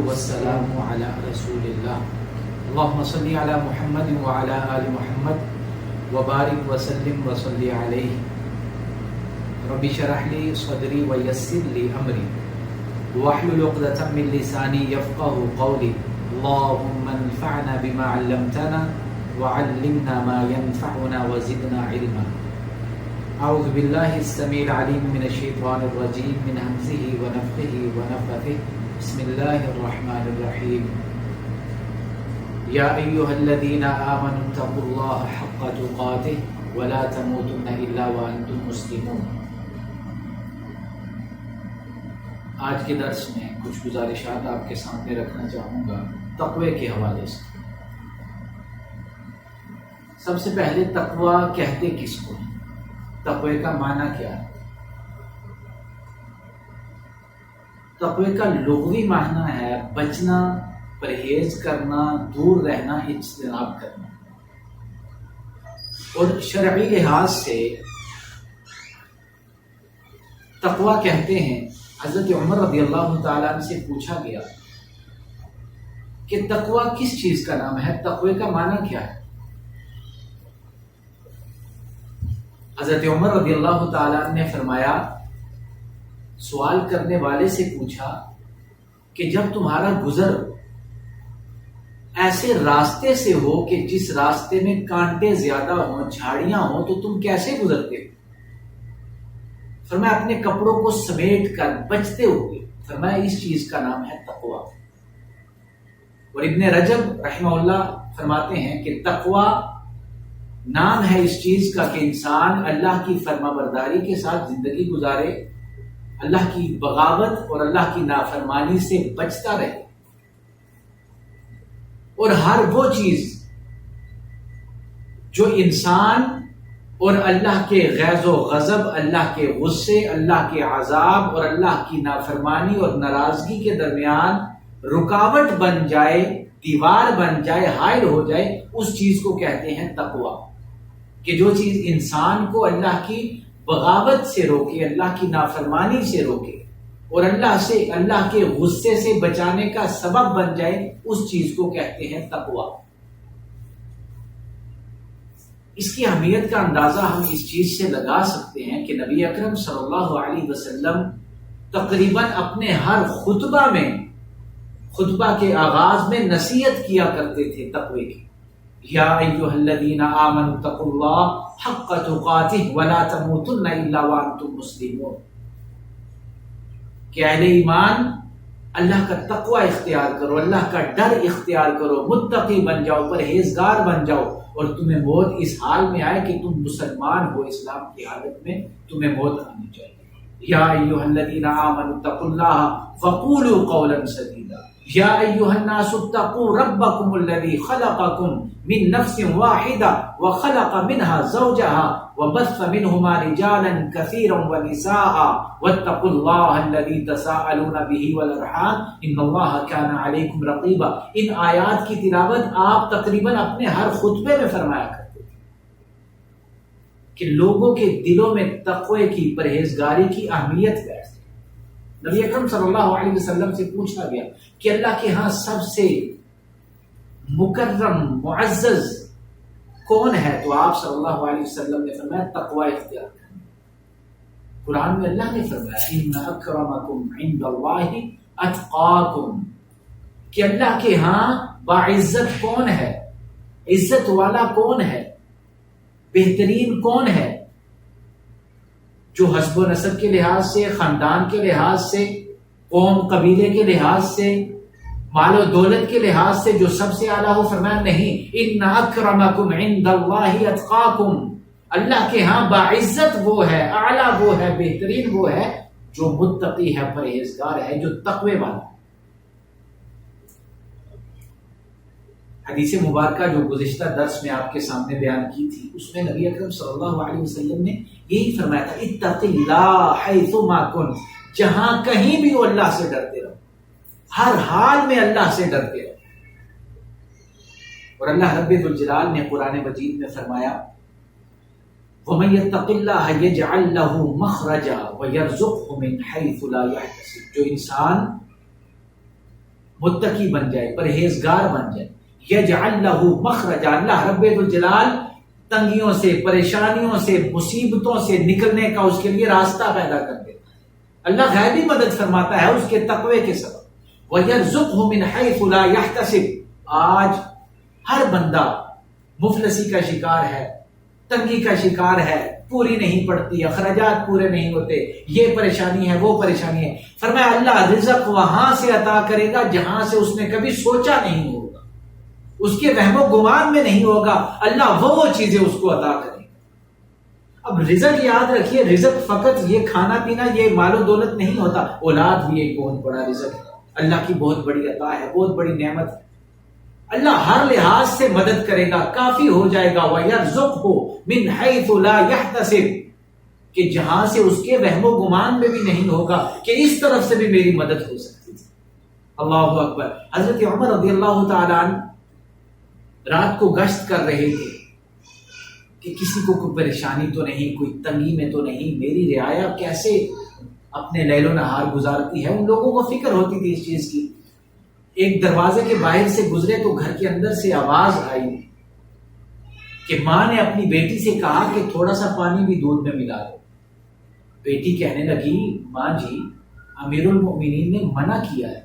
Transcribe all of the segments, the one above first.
والسلام على رسول الله اللهم صل على محمد وعلى آل محمد وبارك وسلم وصل عليه رب اشرح لي صدري ويسر لي أمري واحلل عقدة من لساني يفقهوا قولي اللهم انفعنا بما علمتنا وعلمنا ما ينفعنا وزدنا علما. اعوذ باللہ السمیع العلیم من الشیطان الرجیم من همزه ونفخه ونفثه بسم اللہ الرحمن الرحیم. یا ایها الذین آمنوا اتقوا اللہ حق تقاته ولا تموتن الا وانتم مسلمون. آج کے درس میں کچھ گزارشات آپ کے سامنے رکھنا چاہوں گا تقوی کے حوالے سے. سب سے پہلے تقوی کہتے کس کو؟ تقوی کا معنی کیا ہے؟ تقوی کا لغوی معنی ہے بچنا، پرہیز کرنا، دور رہنا، اجتناب کرنا. اور شرعی لحاظ سے تقوی کہتے ہیں. حضرت عمر رضی اللہ تعالیٰ عنہ سے پوچھا گیا کہ تقوی کس چیز کا نام ہے، تقوی کا معنی کیا ہے؟ حضرت عمر رضی اللہ تعالیٰ عنہ نے فرمایا، سوال کرنے والے سے پوچھا کہ جب تمہارا گزر ایسے راستے سے ہو کہ جس راستے میں کانٹے زیادہ ہوں، جھاڑیاں ہوں، تو تم کیسے گزرتے ہو؟ فرمایا اپنے کپڑوں کو سمیٹ کر بچتے ہوئے. فرمایا اس چیز کا نام ہے تقوی. اور ابن رجب رحمہ اللہ فرماتے ہیں کہ تقوی نام ہے اس چیز کا کہ انسان اللہ کی فرما برداری کے ساتھ زندگی گزارے، اللہ کی بغاوت اور اللہ کی نافرمانی سے بچتا رہے، اور ہر وہ چیز جو انسان اور اللہ کے غیظ و غضب، اللہ کے غصے، اللہ کے عذاب اور اللہ کی نافرمانی اور ناراضگی کے درمیان رکاوٹ بن جائے، دیوار بن جائے، حائل ہو جائے، اس چیز کو کہتے ہیں تقوی. کہ جو چیز انسان کو اللہ کی بغاوت سے روکے، اللہ کی نافرمانی سے روکے اور اللہ کے غصے سے بچانے کا سبب بن جائے، اس چیز کو کہتے ہیں تقوی. اس کی اہمیت کا اندازہ ہم اس چیز سے لگا سکتے ہیں کہ نبی اکرم صلی اللہ علیہ وسلم تقریباً اپنے ہر خطبہ کے آغاز میں نصیحت کیا کرتے تھے تقوی کی. یا ایھا الذین آمنوا اتقوا اللہ حق تقاتہ ولا تموتن الا وانتم مسلمون. کہ اہل ایمان اللہ کا تقوی اختیار کرو، اللہ کا ڈر اختیار کرو، متقی بن جاؤ، پرہیزگار بن جاؤ، اور تمہیں موت اس حال میں آئے کہ تم مسلمان ہو، اسلام کی حالت میں تمہیں موت آنی چاہیے. یا ایھا الذین آمنوا اتقوا اللہ وقولوا قولا سدیدا. یا ایھا الناس اتقوا ربکم الذی خلقکم من نفس واحدہ وخلق منها زوجها وبث منهما رجالا كثيرا ونساء واتقوا الله الذي تساءلون به والارحام ان الله كان عليكم رقيبا. ان آیات کی تلاوت آپ تقریباً اپنے ہر خطبے میں فرمایا کرتے تھے کہ لوگوں کے دلوں میں تقوی کی، پرہیزگاری کی اہمیت ہے. نبی اکرم صلی اللہ علیہ وسلم سے پوچھا گیا کہ اللہ کے ہاں سب سے مکرم، معزز کون ہے؟ تو آپ صلی اللہ علیہ وسلم نے فرمایا تقوی اختیار کرنا. قرآن میں اللہ نے فرمایا ان اکرمکم عند اللہ اتقاکم، کہ اللہ کے ہاں باعزت کون ہے، عزت والا کون ہے، بہترین کون ہے؟ جو حسب و نسب کے لحاظ سے، خاندان کے لحاظ سے، قوم قبیلے کے لحاظ سے، مال و دولت کے لحاظ سے جو سب سے اعلیٰ ہو؟ فرمایا نہیں، ان اکرمکم عند اللہ اتقاکم. اللہ کے ہاں باعزت وہ ہے، اعلیٰ وہ ہے، بہترین وہ ہے جو متقی ہے، پرہیزگار ہے، جو تقوی والا ہے. حدیث مبارکہ جو گزشتہ درس میں آپ کے سامنے بیان کی تھی، اس میں نبی اکرم صلی اللہ علیہ وسلم نے یہی فرمایا تھا اتق اللہ حیثما کنت. جہاں کہیں بھی ہو اللہ سے ڈرتے رہو، ہر حال میں اللہ سے ڈرتے رہو. اور اللہ رب ذوالجلال نے قرآن مجید میں فرمایا وَمَن يَتَّقِ اللَّهَ يَجْعَل لَّهُ مَخْرَجًا وَيَرْزُقْهُ مِنْ حَيْثُ لَا يَحْتَسِبُ. جو انسان متقی بن جائے، پرہیزگار بن جائے، یجعل لہ مخرجا، اللہ رب الجلال تنگیوں سے، پریشانیوں سے، مصیبتوں سے نکلنے کا اس کے لیے راستہ پیدا کر دیتا ہے۔ اللہ غیبی مدد فرماتا ہے اس کے تقوی کے سبب۔ وَيَرْزُقْهُ مِنْ حَيْثُ لَا يَحْتَسِبُ، آج ہر بندہ مفلسی کا شکار ہے، تنگی کا شکار ہے، پوری نہیں پڑتی، اخراجات پورے نہیں ہوتے، یہ پریشانی ہے، وہ پریشانی ہے۔ فرمایا اللہ رزق وہاں سے عطا کرے گا جہاں سے اس نے کبھی سوچا نہیں ہوگا، اس کے وہم و گمان میں نہیں ہوگا، اللہ وہ چیزیں اس کو عطا کرے گا۔ اب رزق یاد رکھیے، رزق فقط یہ کھانا پینا، یہ مال و دولت نہیں ہوتا، اولاد بھی ایک بہت بڑا رزق ہے، اللہ کی بہت بڑی عطا ہے، بہت بڑی نعمت ہے۔ اللہ ہر لحاظ سے مدد کرے گا، کافی ہو جائے گا۔ وَيَرْزُقْهُ مِنْ حَيْثُ لَا يَحْتَسِبُ، کہ جہاں سے اس کے وہم و گمان میں بھی نہیں ہوگا کہ اس طرف سے بھی میری مدد ہو سکتی ہے۔ اللہ اکبر۔ حضرت عمر رضی اللہ تعالیٰ عنہ رات کو گشت کر رہے تھے کہ کسی کو کوئی پریشانی تو نہیں، کوئی تنگی میں تو نہیں، میری رعایا کیسے اپنے لیل و نہار گزارتی ہے، ان لوگوں کو فکر ہوتی تھی اس چیز کی۔ ایک دروازے کے باہر سے گزرے تو گھر کے اندر سے آواز آئی کہ ماں نے اپنی بیٹی سے کہا کہ تھوڑا سا پانی بھی دودھ میں ملا دو۔ بیٹی کہنے لگی ماں جی امیر المؤمنین نے منع کیا ہے،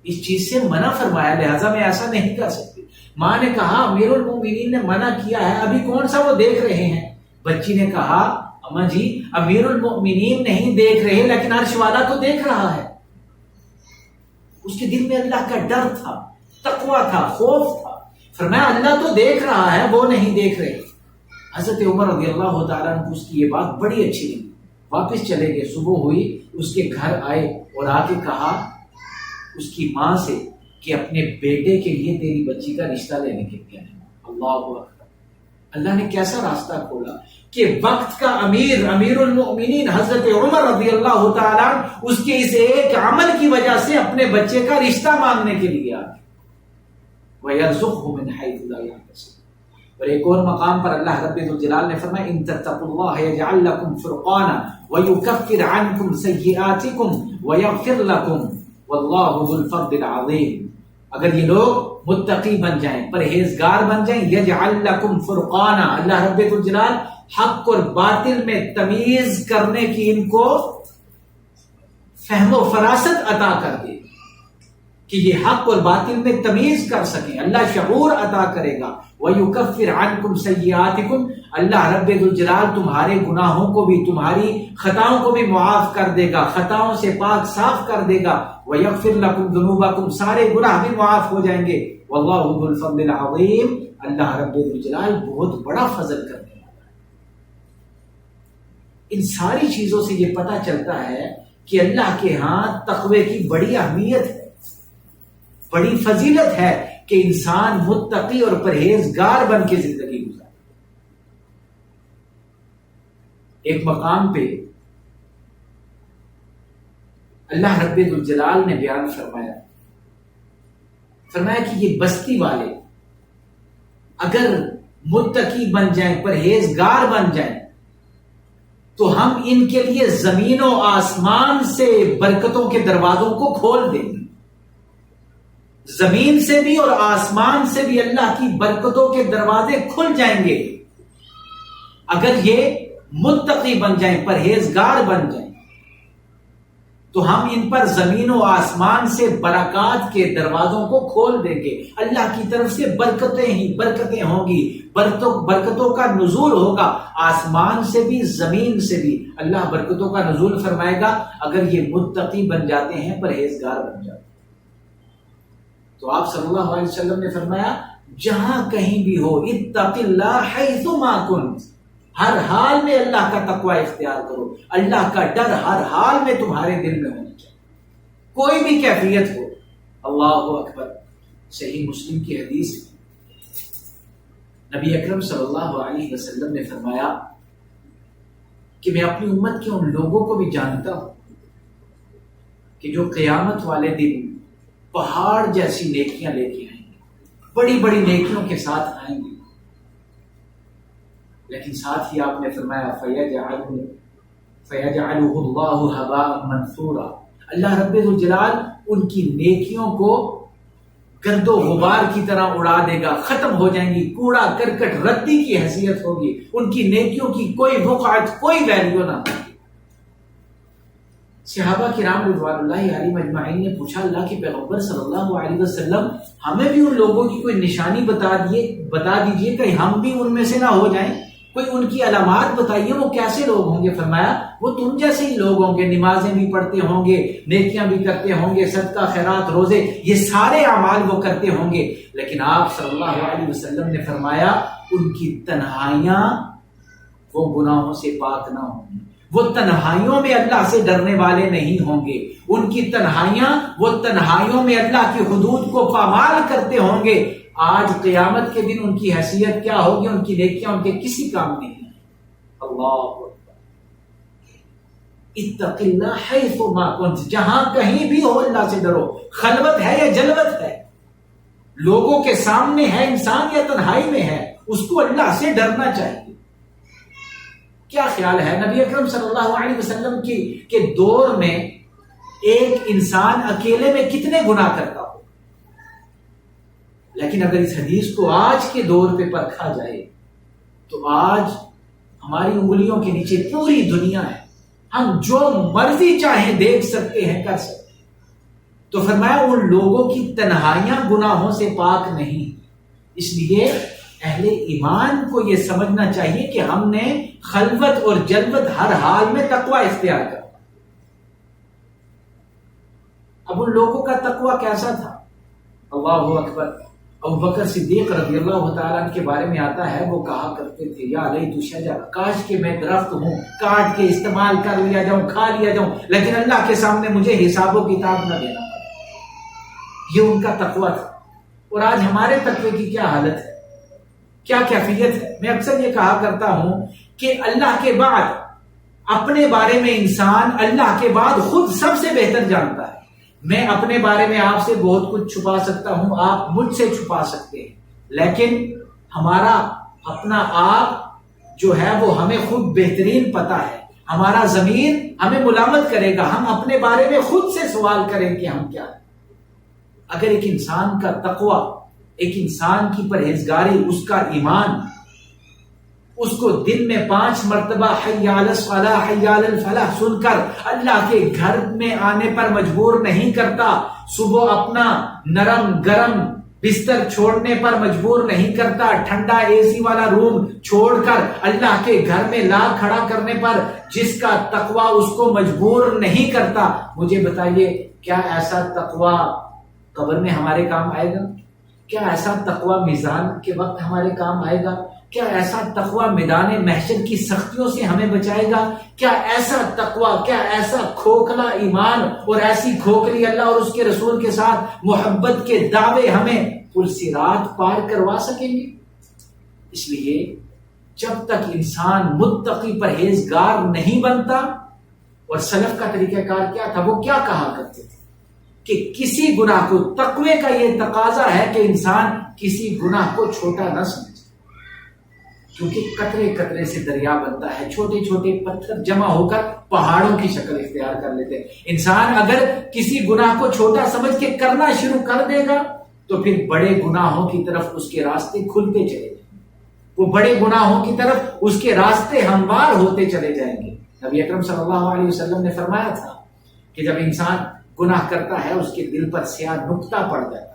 اس چیز سے منع فرمایا، لہذا میں ایسا نہیں کر سکتی۔ ماں نے کہا امیر المؤمنین نے منع کیا ہے، ابھی کون سا وہ دیکھ رہے ہیں؟ بچی نے کہا اماں جی امیر المؤمنین نہیں دیکھ رہے لیکن عرش والا تو دیکھ رہا ہے۔ اس کے دل میں اللہ کا ڈر تھا، تقوی تھا، خوف تھا۔ فرمایا اللہ تو دیکھ رہا ہے، وہ نہیں دیکھ رہے۔ حضرت عمر رضی اللہ تعالیٰ عنہ کو اس کی یہ بات بڑی اچھی لگی، واپس چلے گئے۔ صبح ہوئی، اس کے گھر آئے اور آ کے کہا اس کی ماں سے کہ اپنے بیٹے کے لیے تیری بچی کا رشتہ لینے کے لیے آئے۔ اللہ اکبر۔ اللہ نے کیسا راستہ کھولا کہ وقت کا امیر، امیر المؤمنین حضرت عمر رضی اللہ تعالیٰ اس کے اس ایک عمل کی وجہ سے اپنے بچے کا رشتہ مانگنے کے لیے آئے۔ وَيَرْزُقْهُ مِنْ حَيْثُ لَا يَحْتَسِبُ۔ اور ایک اور مقام پر اللہ رب الجلال نے فرمایا إِن تَتَّقُوا اللَّهَ يَجْعَلْ لَكُمْ فُرْقَانًا وَيُكَفِّرْ عَنْكُمْ سَيِّئَاتِكُمْ وَيَغْفِرْ لَكُمْ وَاللَّهُ ذُو الْفَضْلِ الْعَظِيمِ۔ اگر یہ لوگ متقی بن جائیں، پرہیزگار بن جائیں، یجعل لکم فرقانا، اللہ رب الجلال حق اور باطل میں تمیز کرنے کی ان کو فہم و فراست عطا کر دے کہ یہ حق اور باطل میں تمیز کر سکیں، اللہ شعور عطا کرے گا۔ وَيُكَفِّرْ عَنْكُمْ سَيِّئَاتِكُمْ، اللہ رب الجلال تمہارے گناہوں کو بھی، تمہاری خطاؤں کو بھی معاف کر دے گا، خطاؤں سے پاک صاف کر دے گا۔ وَيَغْفِرْ لَكُمْ ذُنُوبَكُمْ، سارے گناہ بھی معاف ہو جائیں گے۔ وَاللَّهُ ذُو الْفَضْلِ الْعَظِيمِ، اللہ رب الجلال بہت بڑا فضل کرنے والا ہے۔ ان ساری چیزوں سے یہ پتہ چلتا ہے کہ اللہ کے ہاں تقوی کی بڑی اہمیت ہے، بڑی فضیلت ہے کہ انسان متقی اور پرہیزگار بن کے زندگی گزارے۔ ایک مقام پہ اللہ رب الجلال نے بیان فرمایا کہ یہ بستی والے اگر متقی بن جائیں، پرہیزگار بن جائیں، تو ہم ان کے لیے زمین و آسمان سے برکتوں کے دروازوں کو کھول دیں گے۔ زمین سے بھی اور آسمان سے بھی اللہ کی برکتوں کے دروازے کھل جائیں گے اگر یہ متقی بن جائیں، پرہیزگار بن جائیں، تو ہم ان پر زمین و آسمان سے برکات کے دروازوں کو کھول دیں گے۔ اللہ کی طرف سے برکتیں ہی برکتیں ہوں گی، برکتوں کا نزول ہوگا، آسمان سے بھی زمین سے بھی اللہ برکتوں کا نزول فرمائے گا اگر یہ متقی بن جاتے ہیں، پرہیزگار بن جاتے ہیں۔ تو آپ صلی اللہ علیہ وسلم نے فرمایا جہاں کہیں بھی ہو، اتق اللہ حیث ما کنت، ہر حال میں اللہ کا تقوی اختیار کرو، اللہ کا ڈر ہر حال میں تمہارے دل میں ہونا چاہیے، کوئی بھی کیفیت ہو۔ اللہ اکبر۔ صحیح مسلم کی حدیث نبی اکرم صلی اللہ علیہ وسلم نے فرمایا کہ میں اپنی امت کے ان لوگوں کو بھی جانتا ہوں کہ جو قیامت والے دن پہاڑ جیسی نیکیاں لے کے آئیں گے، بڑی بڑی نیکیوں کے ساتھ آئیں گے، لیکن ساتھ ہی آپ نے فرمایا فَيَجْعَلُهُ اللَّهُ هَبَاءً مَنْثُورًا، اللہ رب الجلال ان کی نیکیوں کو گرد و غبار کی طرح اڑا دے گا، ختم ہو جائیں گی، کوڑا کرکٹ ردی کی حیثیت ہوگی، ان کی نیکیوں کی کوئی وقعت، کوئی ویلیو نہ ہوگی۔ صحابہ کرام رضوان اللہ علیہم اجمعین نے پوچھا اللہ کے پیغمبر صلی اللہ علیہ وسلم ہمیں بھی ان لوگوں کی کوئی نشانی بتا دیجئے کہ ہم بھی ان میں سے نہ ہو جائیں، کوئی ان کی علامات بتائیے، وہ کیسے لوگ ہوں گے؟ فرمایا وہ تم جیسے ہی لوگ ہوں گے، نمازیں بھی پڑھتے ہوں گے، نیکیاں بھی کرتے ہوں گے، صدقہ خیرات روزے یہ سارے اعمال وہ کرتے ہوں گے، لیکن آپ صلی اللہ علیہ وسلم نے فرمایا ان کی تنہائیاں وہ گناہوں سے پاک نہ ہوں گی، وہ تنہائیوں میں اللہ سے ڈرنے والے نہیں ہوں گے، ان کی تنہائیاں وہ تنہائیوں میں اللہ کی حدود کو پامال کرتے ہوں گے۔ آج قیامت کے دن ان کی حیثیت کیا ہوگی؟ ان کی نیکیاں ان کے کسی کام نہیں ہیں۔ اللہ اکبر، اتق اللہ حیث ما کنت، جہاں کہیں بھی ہو اللہ سے ڈرو، خلوت ہے یا جلوت ہے، لوگوں کے سامنے ہے انسان یا تنہائی میں ہے، اس کو اللہ سے ڈرنا چاہیے۔ کیا خیال ہے نبی اکرم صلی اللہ علیہ وسلم کے دور میں ایک انسان اکیلے میں کتنے گناہ کرتا ہو؟ لیکن اگر اس حدیث کو آج کے دور پہ پرکھا جائے تو آج ہماری انگلیوں کے نیچے پوری دنیا ہے، ہم جو مرضی چاہیں دیکھ سکتے ہیں، کر سکتے ہیں۔ تو فرمایا ان لوگوں کی تنہائیاں گناہوں سے پاک نہیں، اس لیے اہل ایمان کو یہ سمجھنا چاہیے کہ ہم نے خلوت اور جلوت ہر حال میں تقوی اختیار کرنا۔ اب ان لوگوں کا تقوی کیسا تھا؟ اللہ اکبر، ابو بکر صدیق رضی اللہ تعالیٰ عنہ کے بارے میں آتا ہے، وہ کہا کرتے تھے یا لیت شجر، کاش کہ میں درخت ہوں، کاٹ کے استعمال کر لیا جاؤں، کھا لیا جاؤں، لیکن اللہ کے سامنے مجھے حساب و کتاب نہ دینا پڑے۔ یہ ان کا تقوی تھا۔ اور آج ہمارے تقوی کی کیا حالت ہے، کیا کیفیت ہے؟ میں اکثر یہ کہا کرتا ہوں کہ اللہ کے بعد اپنے بارے میں انسان اللہ کے بعد خود سب سے بہتر جانتا ہے۔ میں اپنے بارے میں آپ سے بہت کچھ چھپا سکتا ہوں، آپ مجھ سے چھپا سکتے ہیں، لیکن ہمارا اپنا آپ جو ہے وہ ہمیں خود بہترین پتا ہے۔ ہمارا ضمیر ہمیں ملامت کرے گا، ہم اپنے بارے میں خود سے سوال کریں کہ ہم کیا ہیں۔ اگر ایک انسان کا تقوی، ایک انسان کی پرہیزگاری، اس کا ایمان اس کو دن میں 5 مرتبہ حی علی الصلاۃ حی علی الفلاح سن کر اللہ کے گھر میں آنے پر مجبور نہیں کرتا، صبح اپنا نرم گرم بستر چھوڑنے پر مجبور نہیں کرتا، ٹھنڈا اے سی والا روم چھوڑ کر اللہ کے گھر میں لا کھڑا کرنے پر جس کا تقوی اس کو مجبور نہیں کرتا، مجھے بتائیے کیا ایسا تقوی قبر میں ہمارے کام آئے گا؟ کیا ایسا تقوی میزان کے وقت ہمارے کام آئے گا؟ کیا ایسا تقوی میدان محشر کی سختیوں سے ہمیں بچائے گا؟ کیا ایسا تقوی، کیا ایسا کھوکھلا ایمان اور ایسی کھوکھلی اللہ اور اس کے رسول کے ساتھ محبت کے دعوے ہمیں پل صراط پار کروا سکیں گے؟ اس لیے جب تک انسان متقی پرہیزگار نہیں بنتا، اور سلف کا طریقہ کار کیا تھا، وہ کیا کہا کرتے تھے کہ کسی گناہ کو، تقوی کا یہ تقاضا ہے کہ انسان کسی گناہ کو چھوٹا نہ سمجھے، کیونکہ قطرے قطرے سے دریا بنتا ہے، چھوٹے چھوٹے پتھر جمع ہو کر پہاڑوں کی شکل اختیار کر لیتے ہیں۔ انسان اگر کسی گناہ کو چھوٹا سمجھ کے کرنا شروع کر دے گا تو پھر بڑے گناہوں کی طرف اس کے راستے کھلتے چلے جائیں گے، وہ بڑے گناہوں کی طرف اس کے راستے ہموار ہوتے چلے جائیں گے۔ نبی اکرم صلی اللہ علیہ وسلم نے فرمایا تھا کہ جب انسان گناہ کرتا ہے اس کے دل پر سیاہ نقطہ پڑ جاتا ہے،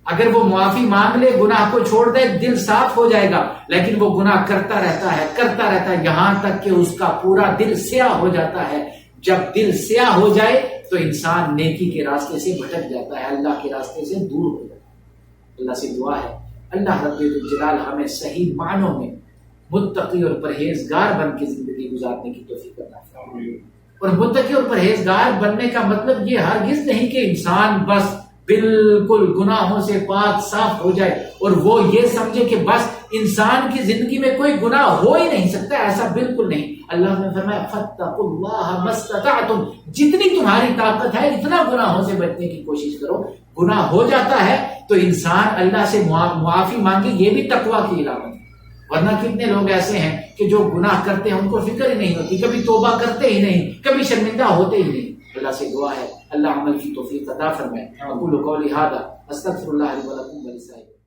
اگر وہ معافی مانگ لے، گناہ کو چھوڑ دے، دل صاف ہو جائے گا، لیکن وہ گناہ کرتا رہتا ہے یہاں تک کہ اس کا پورا دل سیاہ ہو جاتا ہے۔ جب دل سیاہ ہو جائے تو انسان نیکی کے راستے سے بھٹک جاتا ہے، اللہ کے راستے سے دور ہو جاتا ہے۔ اللہ سے دعا ہے اللہ رب الجلال ہمیں صحیح معنوں میں متقی اور پرہیزگار بن کے زندگی گزارنے کی توفیق عطا فرمائے۔ اور متقی اور پرہیزگار بننے کا مطلب یہ ہرگز نہیں کہ انسان بس بالکل گناہوں سے پاک صاف ہو جائے اور وہ یہ سمجھے کہ بس انسان کی زندگی میں کوئی گناہ ہو ہی نہیں سکتا، ایسا بالکل نہیں۔ اللہ نے فرمایا فاتقوا اللہ ما استطعتم، جتنی تمہاری طاقت ہے اتنا گناہوں سے بچنے کی کوشش کرو۔ گناہ ہو جاتا ہے تو انسان اللہ سے معافی مانگے، یہ بھی تقوی کی علامت ہے۔ ورنہ کتنے لوگ ایسے ہیں کہ جو گناہ کرتے ہیں ان کو فکر ہی نہیں ہوتی، کبھی توبہ کرتے ہی نہیں، کبھی شرمندہ ہوتے ہی نہیں۔ اللہ سے دعا ہے اللہ عمل کی توفیق عطا فرمائے۔ اقول قولی ھذا استغفر اللہ لی ولکم ولسائر